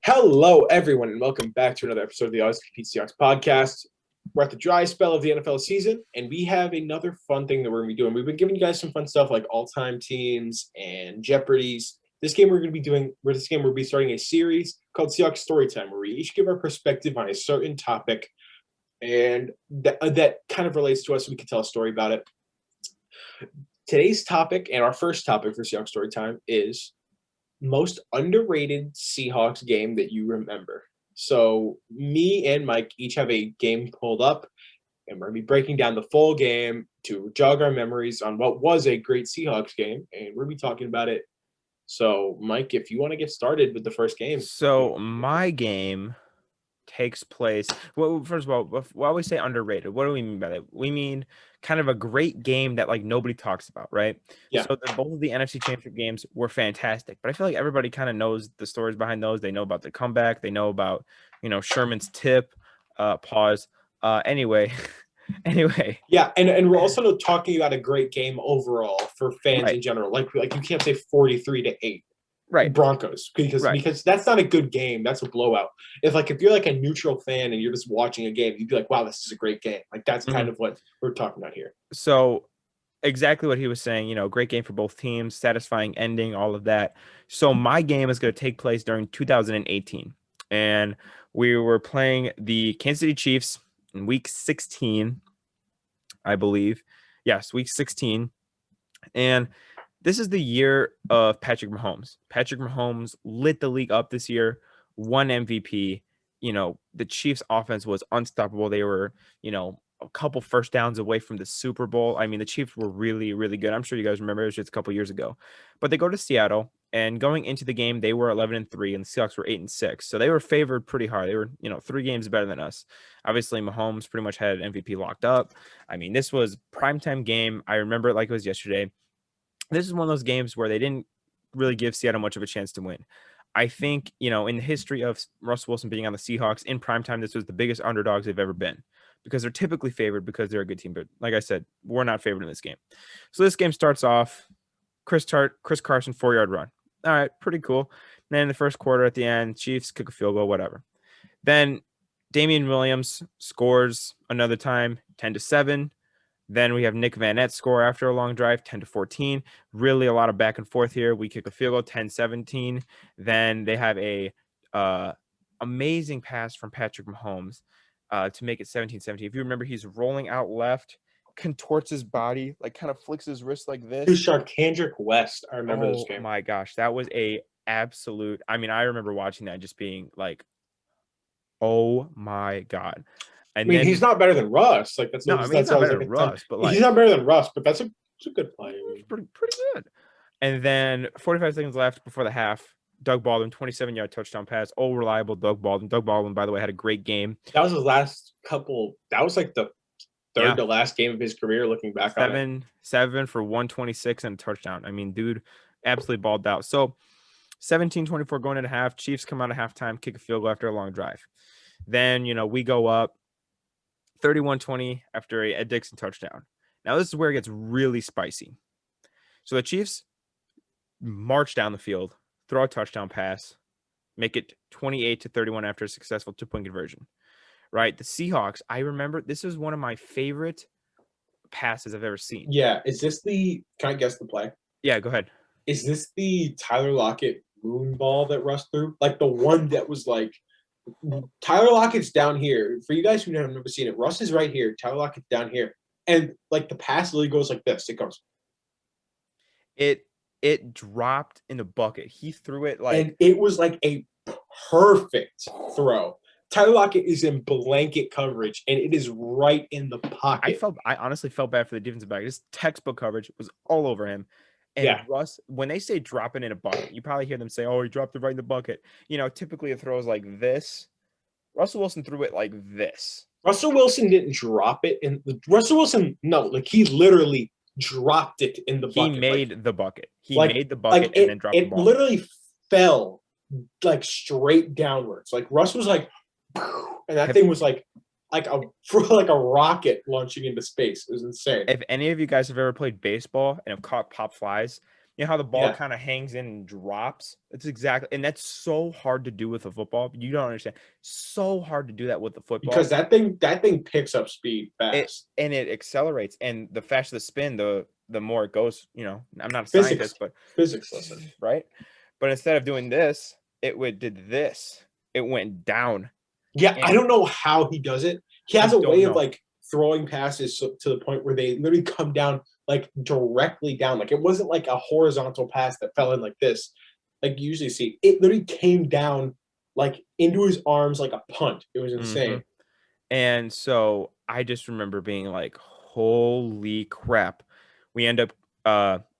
Hello, everyone, and welcome back to another episode of the Underrated Seahawks podcast. We're at the dry spell of the NFL season, and we have another fun thing that we're going to be doing. We've been giving you guys some fun stuff like all-time teams and Jeopardies. This game we're going to be starting a series called Seahawks Storytime, where we each give our perspective on a certain topic, and that kind of relates to us, so we can tell a story about it. Today's topic, and our first topic for Seahawks Storytime, is most underrated Seahawks game that you remember. So me and Mike each have a game pulled up, and we're going to be breaking down the full game to jog our memories on what was a great Seahawks game, and we're going to be talking about it. So, Mike, if you want to get started with the first game. So my game takes place. Well, first of all, while we say underrated, what do we mean by that? We mean kind of a great game that like nobody talks about, right? Yeah. So both of the NFC Championship games were fantastic, but I feel like everybody kind of knows the stories behind those. They know about the comeback. They know about Sherman's tip. Pause. Anyway. Anyway. Yeah, and we're also talking about a great game overall for fans Right. in general. Like you can't say 43-8. Right. Broncos because that's not a good game. That's a blowout. If you're like a neutral fan and you're just watching a game, you'd be like, wow, this is a great game. Like that's kind of what we're talking about here. So exactly what he was saying, great game for both teams, satisfying ending, all of that. So my game is going to take place during 2018, and we were playing the Kansas City Chiefs in week 16, I believe. Yes, week 16. And this is the year of Patrick Mahomes. Patrick Mahomes lit the league up this year, won MVP. The Chiefs offense was unstoppable. They were, a couple first downs away from the Super Bowl. I mean, the Chiefs were really, really good. I'm sure you guys remember it was just a couple years ago. But they go to Seattle, and going into the game, they were 11-3, and the Seahawks were 8-6. So they were favored pretty hard. They were, 3 games better than us. Obviously, Mahomes pretty much had MVP locked up. I mean, this was primetime game. I remember it like it was yesterday. This is one of those games where they didn't really give Seattle much of a chance to win. I think, in the history of Russell Wilson being on the Seahawks in primetime, this was the biggest underdogs they've ever been because they're typically favored because they're a good team. But like I said, we're not favored in this game. So this game starts off, Chris Carson, 4-yard run. All right, pretty cool. And then in the first quarter at the end, Chiefs kick a field goal, whatever. Then Damian Williams scores another time, 10-7. Then we have Nick Van Nett score after a long drive, 10-14. Really a lot of back and forth here. We kick a field goal, 10-17. Then they have a amazing pass from Patrick Mahomes to make it 17-17. If you remember, he's rolling out left, contorts his body, like kind of flicks his wrist like this. To Sharkandrick West, I remember this game. Oh my gosh, that was a absolute. I mean, I remember watching that just being like, oh my God. And then, he's not better than Russ. Like he's not better than Russ, but he's not better than Russ. But that's a good play. Pretty good. And then 45 seconds left before the half. Doug Baldwin, 27-yard touchdown pass. All reliable Doug Baldwin. Doug Baldwin, by the way, had a great game. That was his last couple. That was like the third to last game of his career. Looking back on it, 7 for 126 and a touchdown. I mean, dude, absolutely balled out. So 17-24 going into half. Chiefs come out of halftime, kick a field goal after a long drive. Then we go up 31-20 after a Ed Dixon touchdown. Now this is where it gets really spicy. So the Chiefs march down the field, throw a touchdown pass, make it 28-31 after a successful 2-point conversion. Right? The Seahawks, I remember this is one of my favorite passes I've ever seen. Yeah. Is this can I guess the play? Yeah, go ahead. Is this the Tyler Lockett moon ball that Russ threw? Like the one that was like Tyler Lockett's down here. For you guys who have never seen it, Russ is right here. Tyler Lockett's down here. And like the pass literally goes like this. It goes. It dropped in the bucket. He threw it like. And it was like a perfect throw. Tyler Lockett is in blanket coverage, and it is right in the pocket. I honestly felt bad for the defensive back. This textbook coverage was all over him. And Russ, when they say drop it in a bucket, you probably hear them say, oh, he dropped it right in the bucket. Typically it throws like this. Russell Wilson threw it like this. Russell Wilson didn't drop it. He literally dropped it in the bucket. He made the bucket. He made the bucket and then dropped the ball. It literally fell like straight downwards. Like Russ was like, and that thing was like a rocket launching into space. It was insane. If any of you guys have ever played baseball and have caught pop flies, You know how the ball Yeah. kind of hangs in and drops? It's exactly, and that's so hard to do with a football. You don't understand. So hard to do that with the football. Because that thing picks up speed It fast. and it accelerates, and the faster the spin, the more it goes. You know, I'm not a Physics scientist, but physics lesson. right. But instead of doing this, did this. It went down, Yeah, I and don't know how he does it. He I has a don't way of know. like throwing passes to the point where they literally come down like directly down. Like it wasn't like a horizontal pass that fell in like this, like you usually see. It literally came down like into his arms like a punt. It was hmm insane. And so I just remember being like, "Holy crap!" We end up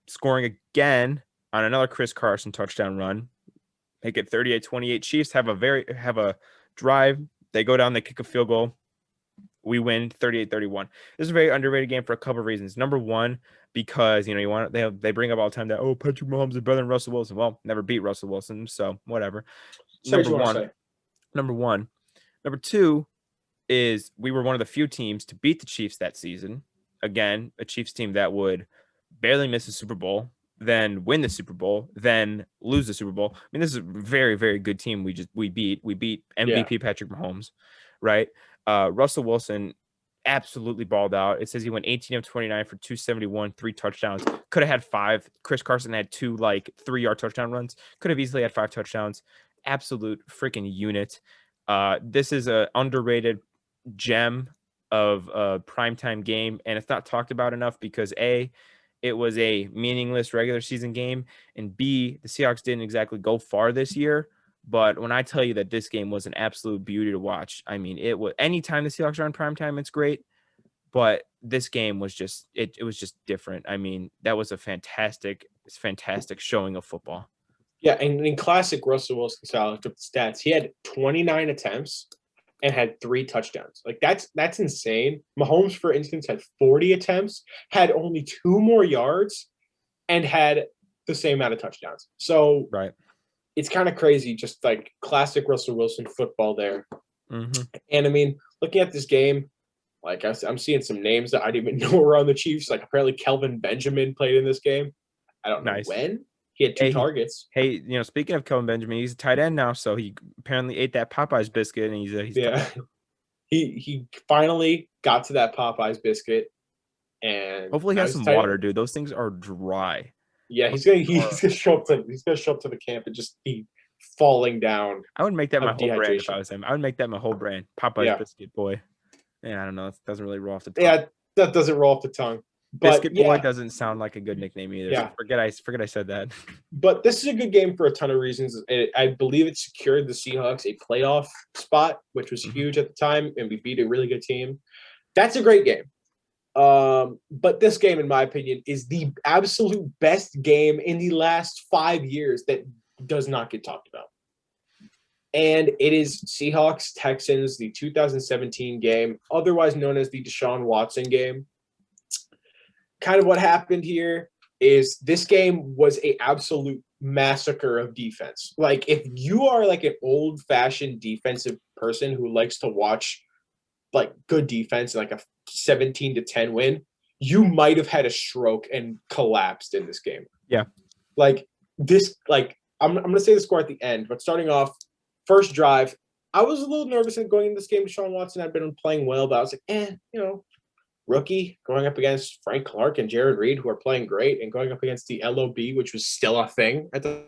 scoring again on another Chris Carson touchdown run. Make it 38-28. Chiefs have a drive. They go down, they kick a field goal. We win 38-31. This is a very underrated game for a couple of reasons. Number one, because you want they bring up all the time that Patrick Mahomes is better than Russell Wilson. Well, never beat Russell Wilson, so whatever. Say what Number you want to one. say. Number one. Number two is we were one of the few teams to beat the Chiefs that season. Again, a Chiefs team that would barely miss the Super Bowl, then win the Super Bowl, then lose the Super Bowl. I mean, this is a very, very good team. We beat Yeah. MVP Patrick Mahomes, right? Russell Wilson absolutely balled out. It says he went 18 of 29 for 271, 3 touchdowns. Could have had 5. Chris Carson had 2 like 3-yard touchdown runs. Could have easily had 5 touchdowns. Absolute freaking unit. This is a underrated gem of a primetime game, and it's not talked about enough because A, it was a meaningless regular season game, and B, the Seahawks didn't exactly go far this year. But when I tell you that this game was an absolute beauty to watch, I mean, it was anytime the Seahawks are on primetime, it's great. But this game was just it was just different. I mean, that was a fantastic showing of football. Yeah, and in classic Russell Wilson style, I looked up the stats. He had 29 attempts and had 3 touchdowns. Like that's insane. Mahomes, for instance, had 40 attempts, had only 2 more yards, and had the same amount of touchdowns. So Right. it's kind of crazy, just like classic Russell Wilson football there. Mm-hmm. And I mean, looking at this game, like I'm seeing some names that I didn't even know were on the Chiefs. Like apparently Kelvin Benjamin played in this game. I don't know Nice. when. He had 2 targets. Hey, speaking of Kelvin Benjamin, he's a tight end now, so he apparently ate that Popeyes biscuit, and he's Yeah. He finally got to that Popeyes biscuit, and hopefully he now has he's some tight water, end. dude. Those things are dry. Yeah, he's gonna show up to the camp and just be falling down I would make that my of whole brand if I dehydration. was him. I would make that my whole brand. Popeyes Yeah, biscuit boy. Yeah, I don't know. It doesn't really roll off the tongue. yeah, that doesn't roll off the tongue. But Biscuit boy yeah, doesn't sound like a good nickname either. yeah. So forget I said that. But this is a good game for a ton of reasons. I believe it secured the Seahawks a playoff spot, which was Mhm. huge at the time, and we beat a really good team. That's a great game. But this game, in my opinion, is the absolute best game in the last 5 years that does not get talked about. And it is Seahawks Texans, the 2017 game, otherwise known as the Deshaun Watson game. Kind of what happened here is this game was a absolute massacre of defense. Like if you are like an old-fashioned defensive person who likes to watch like good defense, like a 17-10 win, you might have had a stroke and collapsed in this game. Yeah. Like this, like I'm gonna say the score at the end, but starting off, first drive, I was a little nervous at going into this game. Deshaun Watson had been playing well, but I was like, rookie going up against Frank Clark and Jared Reed, who are playing great, and going up against the LOB, which was still a thing at the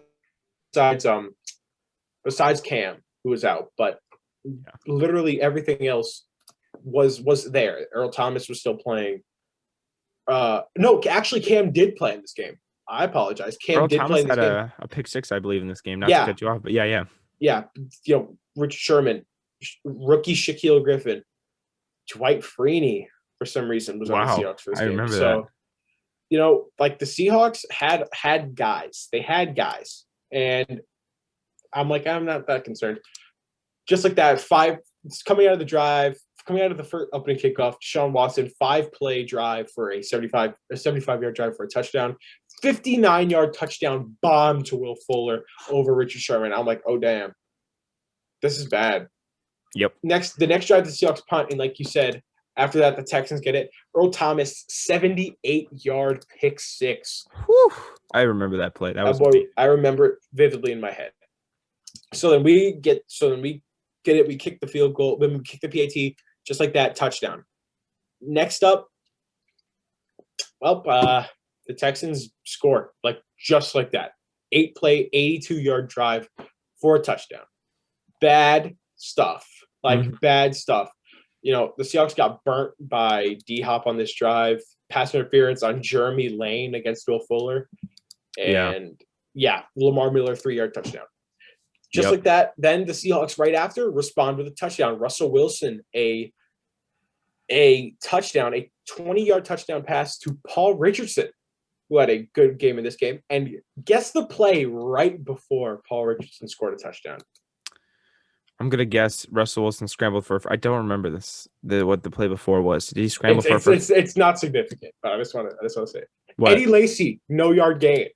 besides Cam, who was out, but literally everything else was there. Earl Thomas was still playing. No, actually, Cam did play in this game. I apologize. Cam Earl did play Thomas in this had game. a pick six, I believe, in this game. Not to cut you off, but yeah. Rich Sherman, rookie Shaquille Griffin, Dwight Freeney for some reason was on the Seahawks for this game. Remember so, like the Seahawks had guys. They had guys, and I'm like, I'm not that concerned. Just like that, coming out of the first opening kickoff, Deshaun Watson 5-play drive for a 75-yard drive for a touchdown, 59-yard touchdown bomb to Will Fuller over Richard Sherman. I'm like, oh damn, this is bad. Yep. The next drive, the Seahawks punt, and like you said, After that, the Texans get it. Earl Thomas, 78-yard pick six. Whew. I remember that play. That was I remember it vividly in my head. So then we get it. We kick the field goal. Then we kick the PAT just like that. Touchdown. Next up, the Texans score just like that. 8-play, 82-yard drive for a touchdown. Bad stuff. Bad stuff. The Seahawks got burnt by D-Hop on this drive. Pass interference on Jeremy Lane against Will Fuller. And, Lamar Miller, 3-yard touchdown. Just like that, then the Seahawks right after respond with a touchdown. Russell Wilson, a touchdown, a 20-yard touchdown pass to Paul Richardson, who had a good game in this game. And guess the play right before Paul Richardson scored a touchdown. I'm gonna guess Russell Wilson scrambled for. I don't remember what the play before was. Did he scramble for? It's not significant, but I just want to say what? Eddie Lacy, no yard gain.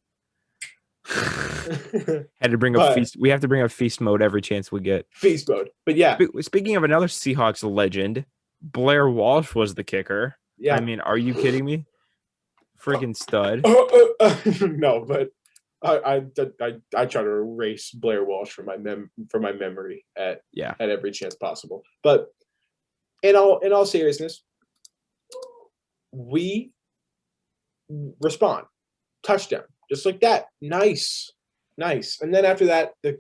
Had to bring up feast. We have to bring up feast mode every chance we get. Feast mode, but yeah. Speaking of another Seahawks legend, Blair Walsh was the kicker. Yeah, I mean, are you kidding me? Freaking stud. No, but I try to erase Blair Walsh from my memory at every chance possible. But in all seriousness, we respond, touchdown, just like that. Nice. And then after that, the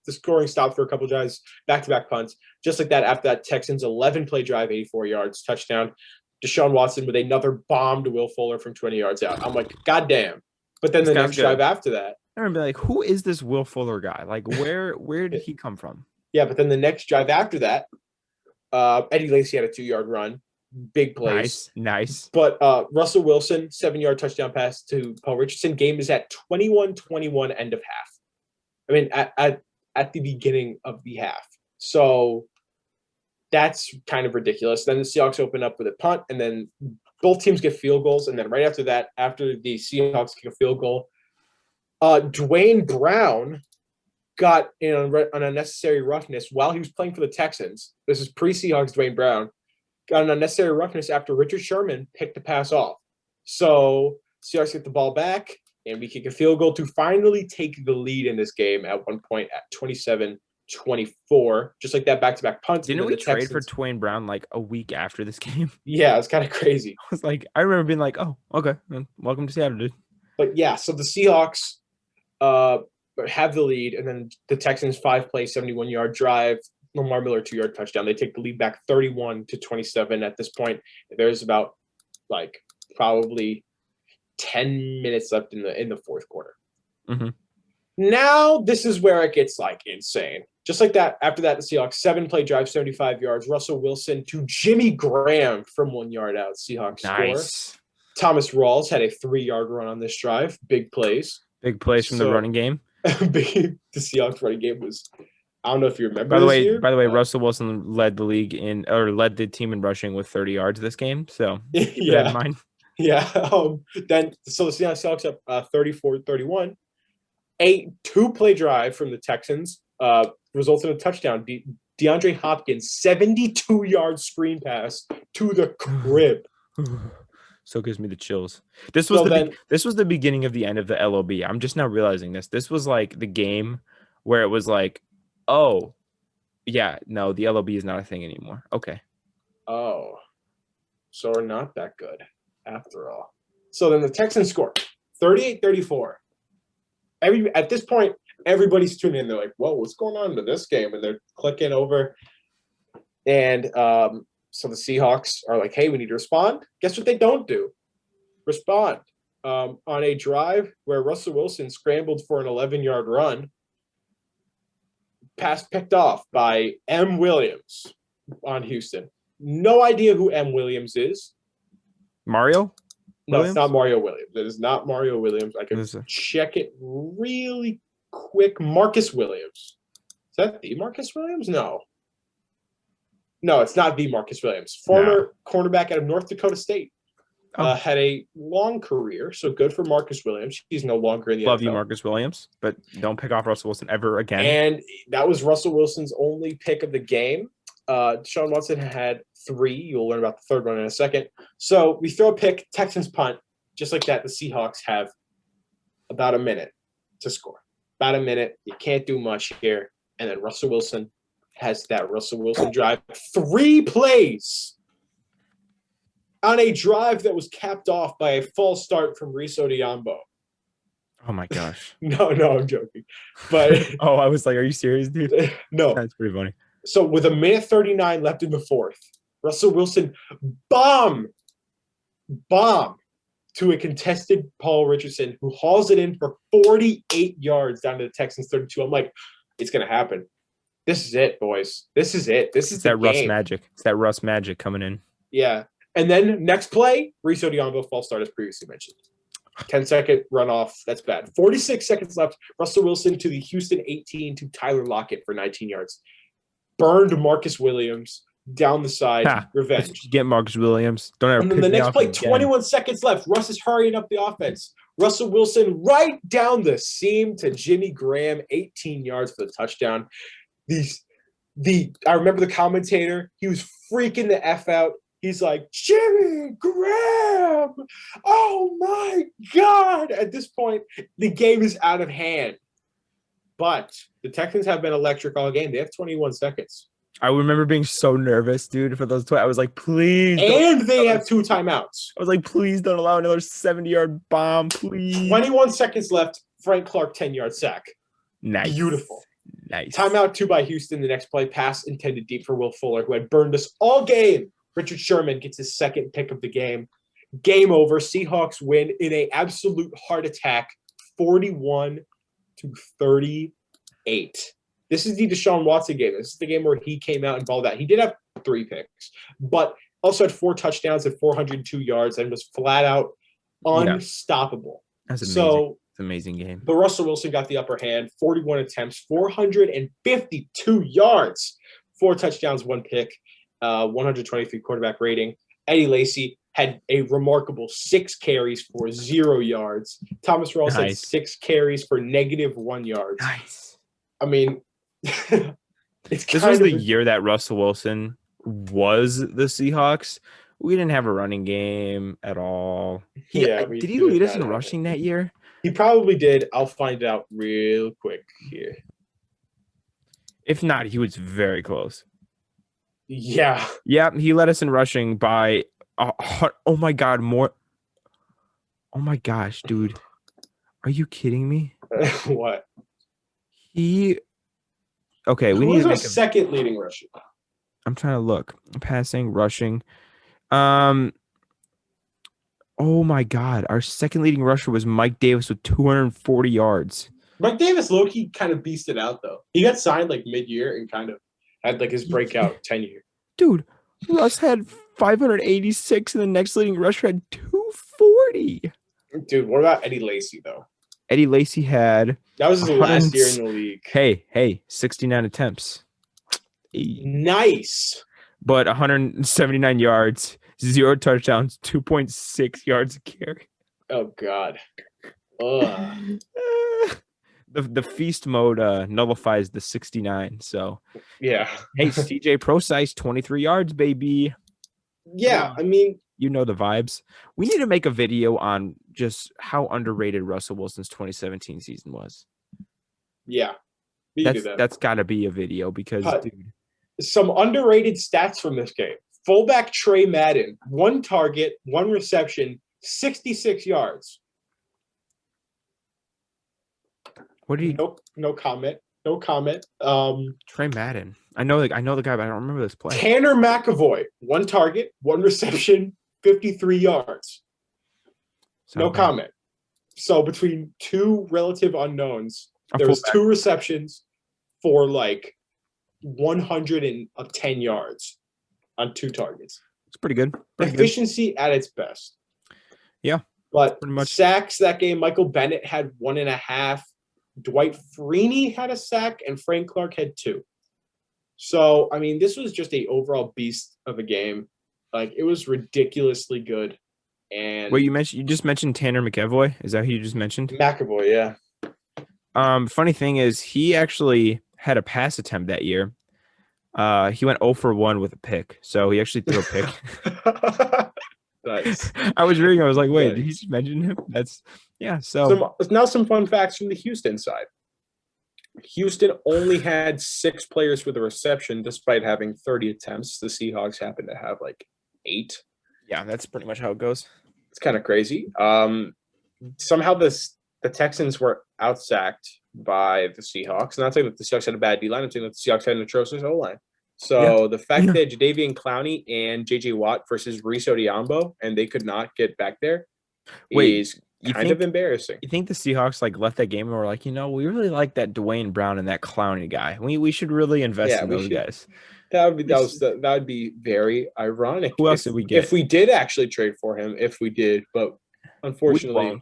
scoring stopped for a couple drives, back-to-back punts, just like that. After that, Texans 11-play drive, 84 yards, touchdown. Deshaun Watson with another bomb to Will Fuller from 20 yards out. I'm like, goddamn. But then the next drive after that, I remember who is this Will Fuller guy? Where did he come from? Yeah, but then the next drive after that, Eddie Lacy had a 2-yard run, big plays. Nice. But Russell Wilson, 7-yard touchdown pass to Paul Richardson. Game is at 21-21, end of half. I mean, at the beginning of the half. So that's kind of ridiculous. Then the Seahawks open up with a punt, and then both teams get field goals. And then right after that, after the Seahawks kick a field goal, Dwayne Brown got in on unnecessary roughness while he was playing for the Texans. This is pre-Seahawks Dwayne Brown. Got an unnecessary roughness after Richard Sherman picked the pass off. So Seahawks get the ball back, and we kick a field goal to finally take the lead in this game at one point at 27-24. Just like that, back-to-back punts. Didn't we trade for Dwayne Brown a week after this game? Yeah, it's kind of crazy. I remember being oh, okay, welcome to Seattle, dude. But yeah, so the Seahawks have the lead, and then the Texans 5-play, 71-yard drive. Lamar Miller 2-yard touchdown. They take the lead back 31-27 at this point. There's about probably 10 minutes left in the fourth quarter. Mm-hmm. Now this is where it gets insane. Just like that, after that, the Seahawks 7-play drive, 75 yards. Russell Wilson to Jimmy Graham from 1 yard out. Seahawks score. Thomas Rawls had a 3-yard run on this drive. Big plays. Big plays from the running game. The Seahawks running game was. I don't know if you remember. By the way, Russell Wilson led the league led the team in rushing with 30 yards this game. So keep that in mind. Yeah. Then the Seahawks up 34-31. A 2-play drive from the Texans results in a touchdown. DeAndre Hopkins 72-yard screen pass to the crib. So it gives me the chills. This was the beginning of the end of the LOB. I'm just now realizing this. This was the game where it was oh, yeah, no, the LOB is not a thing anymore. Okay. Oh, so we're not that good after all. So then the Texans score 38-34. At this point, everybody's tuning in. They're like, whoa, what's going on in this game? And they're clicking over. And so the Seahawks are like, hey, we need to respond. Guess what they don't do? Respond. On a drive where Russell Wilson scrambled for an 11-yard run. Pass picked off by M. Williams on Houston. No idea who M. Williams is. Mario? No, Williams? It's not Mario Williams. It is not Mario Williams. I can check it really quick. Marcus Williams. Is that the Marcus Williams? No. No, it's not the Marcus Williams. Former cornerback out of North Dakota State. Had a long career, so good for Marcus Williams. He's no longer in the Love NFL. you, Marcus Williams, but don't pick off Russell Wilson ever again. And that was Russell Wilson's only pick of the game. Deshaun Watson had 3. You'll learn about the third one in a second. So we throw a pick, Texans punt, just like that. The Seahawks have about a minute to score. About a minute. You can't do much here. And then Russell Wilson has that Russell Wilson drive. 3 plays on a drive that was capped off by a false start from Reese Odiambo. Oh my gosh. No, I'm joking. But oh, I was like, are you serious, dude? No. That's pretty funny. So with 1:39 left in the fourth, Russell Wilson bomb to a contested Paul Richardson, who hauls it in for 48 yards down to the Texans 32. I'm like, it's going to happen. This is it, boys. This is it. This is that Russ magic. It's that Russ magic coming in. Yeah. And then next play, Reese Odiambo, false start, as previously mentioned. 10-second runoff. That's bad. 46 seconds left. Russell Wilson to the Houston 18 to Tyler Lockett for 19 yards. Burned Marcus Williams down the side. Revenge. Get Marcus Williams. Don't ever. And then the next play, 21 seconds left. Russ is hurrying up the offense. Russell Wilson right down the seam to Jimmy Graham, 18 yards for the touchdown. I remember the commentator. He was freaking the F out. He's like, Jimmy Graham! Oh, my God! At this point, the game is out of hand. But the Texans have been electric all game. They have 21 seconds. I remember being so nervous, dude, for those. I was like, please. And they have 2 timeouts. I was like, please don't allow another 70-yard bomb, please. 21 seconds left. Frank Clark, 10-yard sack. Nice. Beautiful. Nice. Timeout 2 by Houston. The next play, pass intended deep for Will Fuller, who had burned us all game. Richard Sherman gets his second pick of the game. Game over. Seahawks win in an absolute heart attack, 41-38. This is the Deshaun Watson game. This is the game where he came out and balled out. He did have 3 picks, but also had 4 touchdowns and 402 yards and was flat out unstoppable. That's amazing. So it's an amazing game. But Russell Wilson got the upper hand. 41 attempts, 452 yards, 4 touchdowns, 1 pick. 123 quarterback rating. Eddie Lacy had a remarkable 6 carries for 0 yards. Thomas Rawls had 6 carries for -1 yards. Nice. I mean, this was the year that Russell Wilson was the Seahawks. We didn't have a running game at all. Did he lead us in rushing that year? He probably did. I'll find out real quick here. If not, he was very close. Yeah. Yeah, he led us in rushing by oh my God, more. Oh my gosh, dude. Are you kidding me? What? Okay, we need to make a second leading rusher. I'm trying to look. Passing, rushing. Oh my God. Our second leading rusher was Mike Davis with 240 yards. Mike Davis low-key kind of beasted out though. He got signed like mid-year and kind of had like his breakout tenure. Dude, Russ had 586 and the next leading rusher had 240. Dude, what about Eddie Lacy though? Eddie Lacy had that was his last year in the league. Hey, 69 attempts. Nice. But 179 yards, 0 touchdowns, 2.6 yards a carry. Oh God. The feast mode nullifies the 69. So yeah. Hey, CJ Procise, 23 yards, baby. Yeah, I mean, you know the vibes. We need to make a video on just how underrated Russell Wilson's 2017 season was. Yeah. That's got to be a video because, dude. Some underrated stats from this game. Fullback Trey Madden, 1 target, 1 reception, 66 yards. What do you? No comment. No comment. Trey Madden. I know the guy, but I don't remember this play. Tanner McAvoy, 1 target, 1 reception, 53 yards. No comment. So between 2 relative unknowns, there was 2 receptions for like 110 yards on 2 targets. It's pretty good. Efficiency at its best. Yeah. But pretty much. Sacks that game, Michael Bennett had 1.5. Dwight Freeney had a sack, and Frank Clark had 2. So, I mean, this was just a overall beast of a game. Like, it was ridiculously good. And wait, you just mentioned Tanner McAvoy? Is that who you just mentioned? McAvoy, yeah. Funny thing is, he actually had a pass attempt that year. He went 0 for 1 with a pick, so he actually threw a pick. Nice. I was reading. I was like, wait, Nice. did he just mention him? That's yeah. So Now some fun facts from the Houston side. Houston only had 6 players with a reception despite having 30 attempts. The Seahawks happened to have like 8. yeah, that's pretty much how it goes. It's kind of crazy. Somehow the Texans were outsacked by the Seahawks. I'm not saying that the Seahawks had a bad D line. I'm saying that the Seahawks had an atrocious O line. So the fact that Jadeveon Clowney and J.J. Watt versus Reese Odiambo and they could not get back there is kind of embarrassing. You think the Seahawks like left that game and were like, we really like that Dwayne Brown and that Clowney guy. We should really invest in those guys. That would be very ironic. Who else did we get? If we did actually trade for him, but unfortunately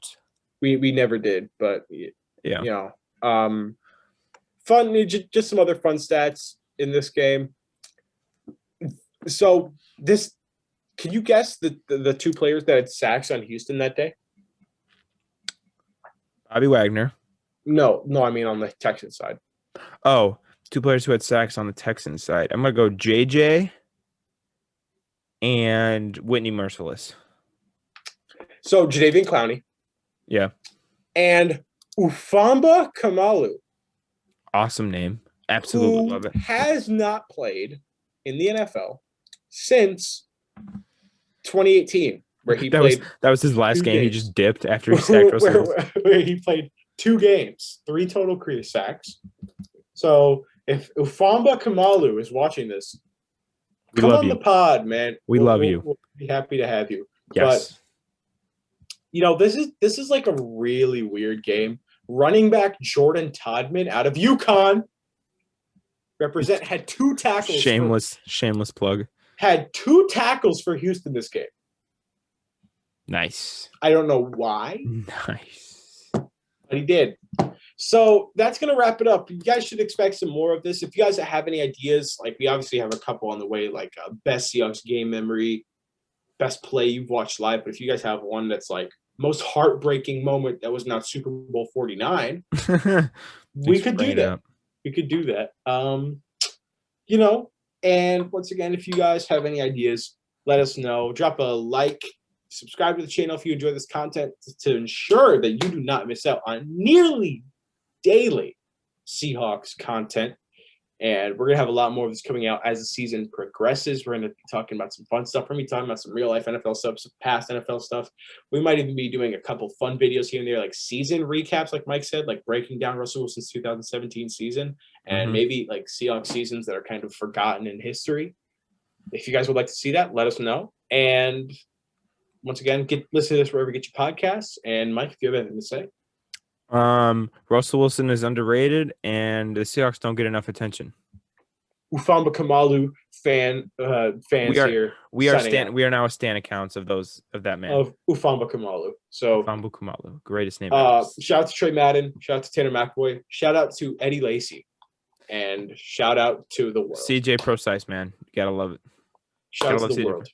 we never did. But fun. Just some other fun stats in this game. So can you guess the 2 players that had sacks on Houston that day? Bobby Wagner. No, I mean on the Texans side. Oh, 2 players who had sacks on the Texans side. I'm gonna go JJ and Whitney Merciless. So Jadeveon Clowney. Yeah. And Ufamba Kamalu. Awesome name. Absolutely love it. Has not played in the NFL since 2018, where he played. That was his last game. He just dipped after he sacked Russell. where he played 2 games, 3 total career sacks. So if Ufamba Kamalu is watching this, come on the pod, man. We love you. We'll be happy to have you. Yes. But this is like a really weird game. Running back Jordan Todman out of UConn had 2 tackles. Shameless plug. Had 2 tackles for Houston this game. Nice. I don't know why. Nice. But he did. So that's going to wrap it up. You guys should expect some more of this. If you guys have any ideas, like we obviously have a couple on the way, like best Seahawks game memory, best play you've watched live. But if you guys have one that's like most heartbreaking moment that was not Super Bowl 49, we could do that. We could do that. And once again, if you guys have any ideas, let us know. Drop a like, subscribe to the channel if you enjoy this content to ensure that you do not miss out on nearly daily Seahawks content. And we're going to have a lot more of this coming out as the season progresses. We're going to be talking about some fun stuff. We're going to be talking about some real life NFL stuff, some past NFL stuff. We might even be doing a couple fun videos here and there, like season recaps, like Mike said, like breaking down Russell Wilson's 2017 season and maybe like Seahawks seasons that are kind of forgotten in history. If you guys would like to see that, let us know. And once again, listen to this wherever you get your podcasts. And Mike, if you have anything to say. Russell Wilson is underrated, and the Seahawks don't get enough attention. Ufamba Kamalu fans here. We are now a stan accounts of that man. Of Ufamba Kamalu. So Ufamba Kamalu, greatest name. Shout out to Trey Madden. Shout out to Tanner McAvoy. Shout out to Eddie Lacy, and shout out to the world. CJ Procise, man, you gotta love it. Shout out to the world.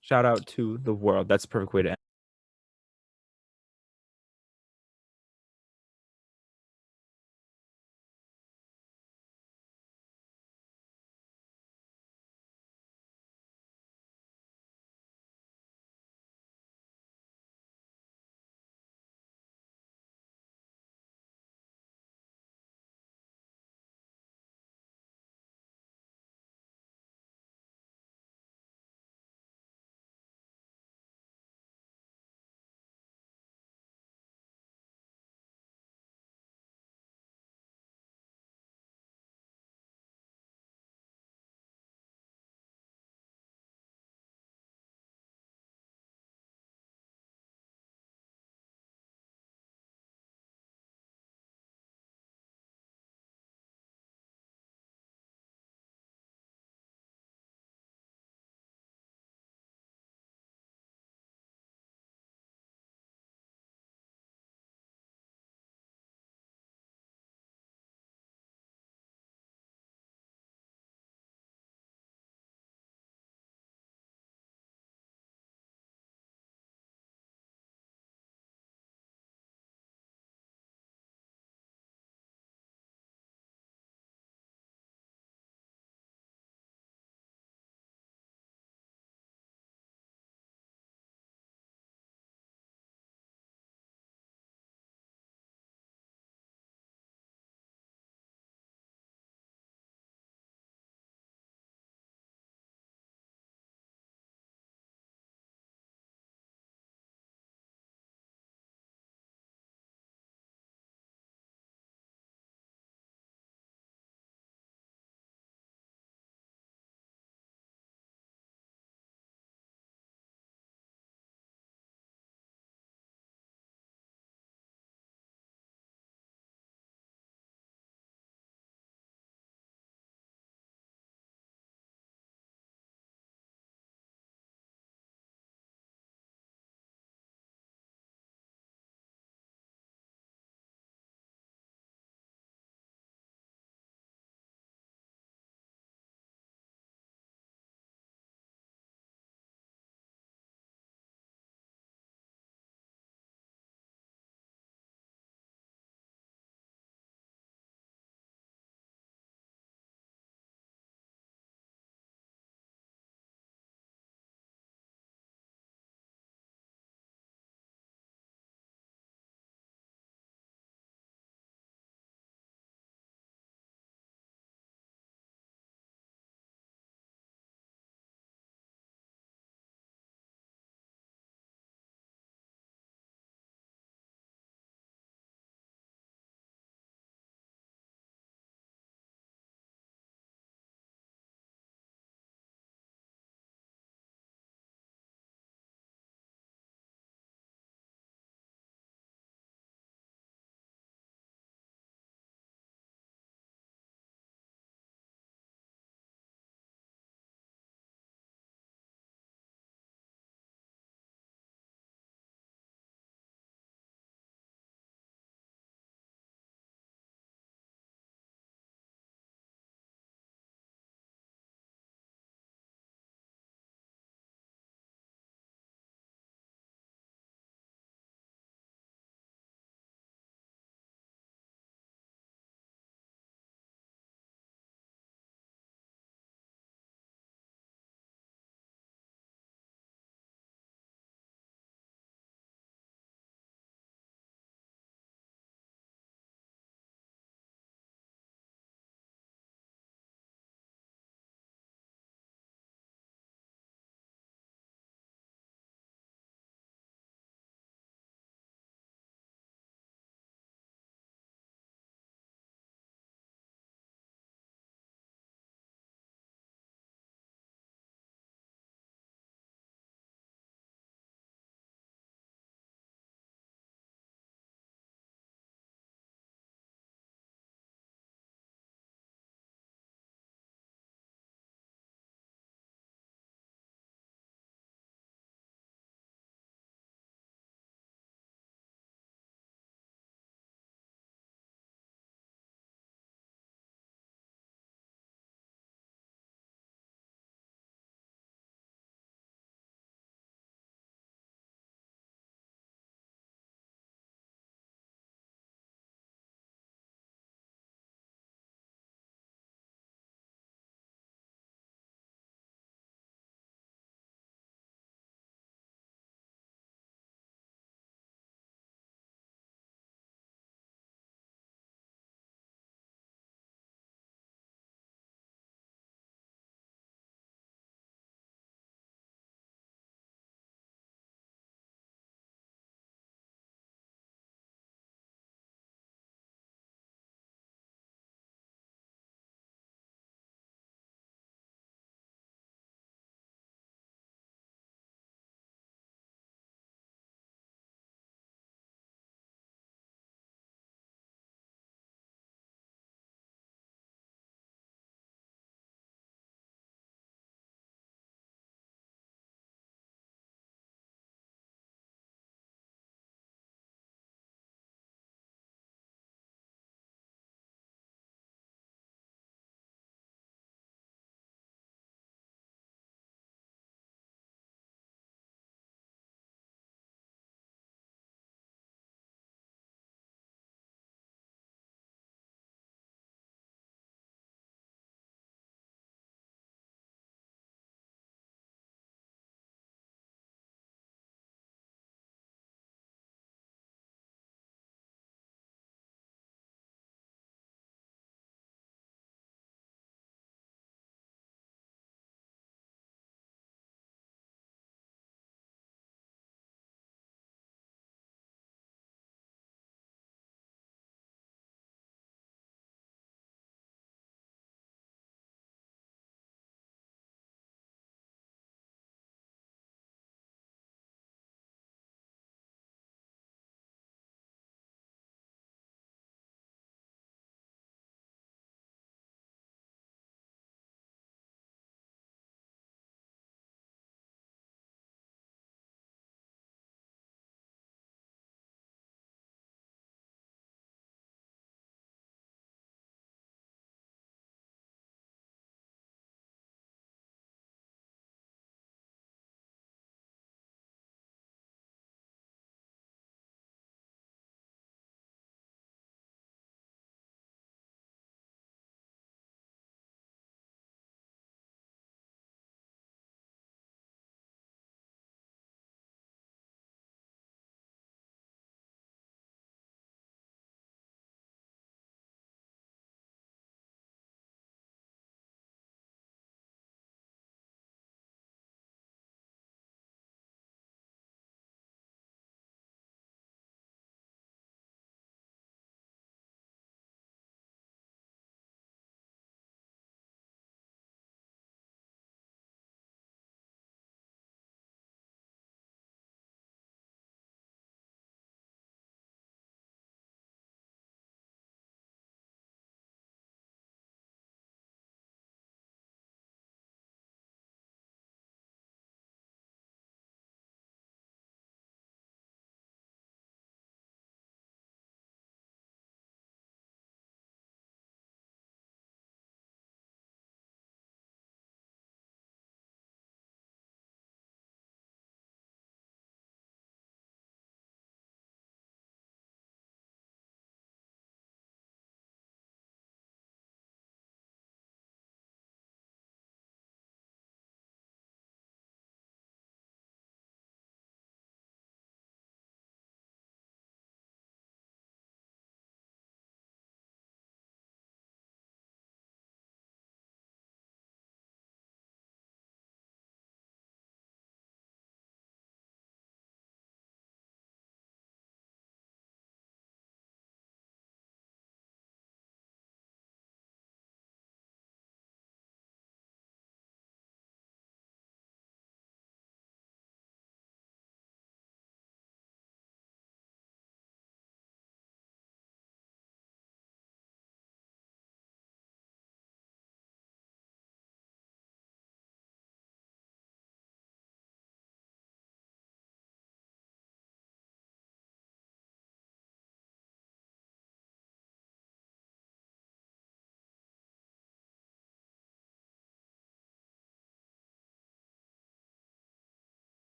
Shout out to the world. That's the perfect way to end.